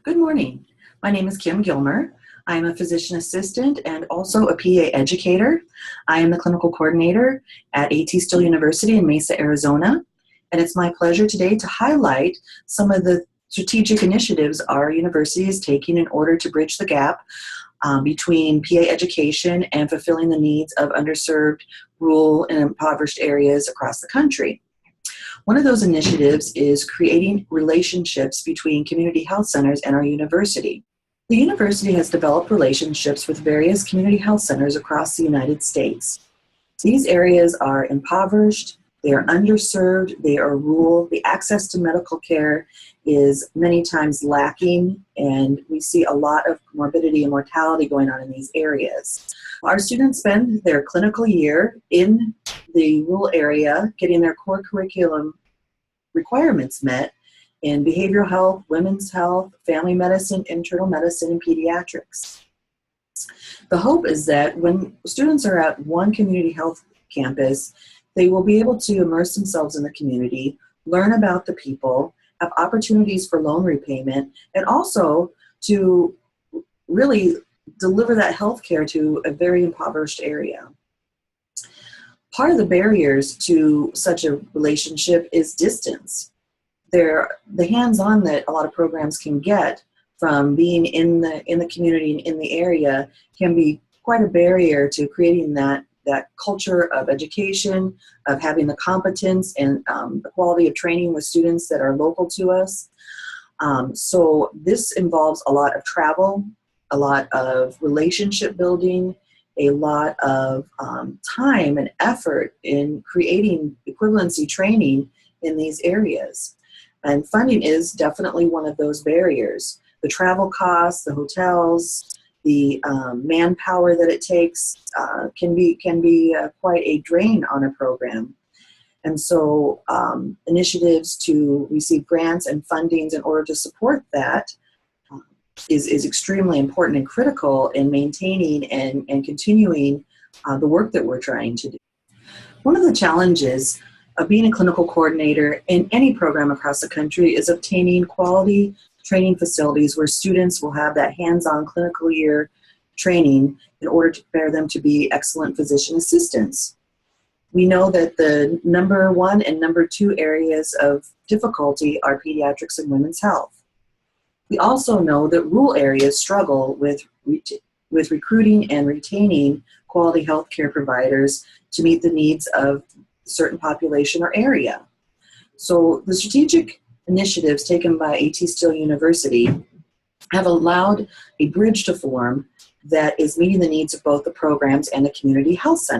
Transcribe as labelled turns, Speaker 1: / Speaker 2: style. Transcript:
Speaker 1: Good morning. My name is Kim Gilmer. I am a physician assistant and also a PA educator. I am the clinical coordinator at A.T. Still University in Mesa, Arizona. And it's my pleasure today to highlight some of the strategic initiatives our university is taking in order to bridge the gap between PA education and fulfilling the needs of underserved, rural, and impoverished areas across the country. One of those initiatives is creating relationships between community health centers and our university. The university has developed relationships with various community health centers across the United States. These areas are impoverished, they are underserved, they are rural, the access to medical care is many times lacking, and we see a lot of morbidity and mortality going on in these areas. Our students spend their clinical year in the rural area getting their core curriculum requirements met in behavioral health, women's health, family medicine, internal medicine, and pediatrics. The hope is that when students are at one community health campus, they will be able to immerse themselves in the community, learn about the people, have opportunities for loan repayment, and also to really deliver that health care to a very impoverished area. Part of the barriers to such a relationship is distance. The hands-on that a lot of programs can get from being in the community and in the area can be quite a barrier to creating that culture of education, of having the competence and the quality of training with students that are local to us. So this involves a lot of travel, a lot of relationship building, a lot of time and effort in creating equivalency training in these areas. And funding is definitely one of those barriers. The travel costs, the hotels, the manpower that it takes can be quite a drain on a program. And so initiatives to receive grants and fundings in order to support that is extremely important and critical in maintaining and continuing the work that we're trying to do. One of the challenges of being a clinical coordinator in any program across the country is obtaining quality training facilities where students will have that hands-on clinical year training in order to prepare them to be excellent physician assistants. We know that the number one and number two areas of difficulty are pediatrics and women's health. We also know that rural areas struggle with recruiting and retaining quality healthcare providers to meet the needs of a certain population or area. So the strategic initiatives taken by A.T. Still University have allowed a bridge to form that is meeting the needs of both the programs and the community health center.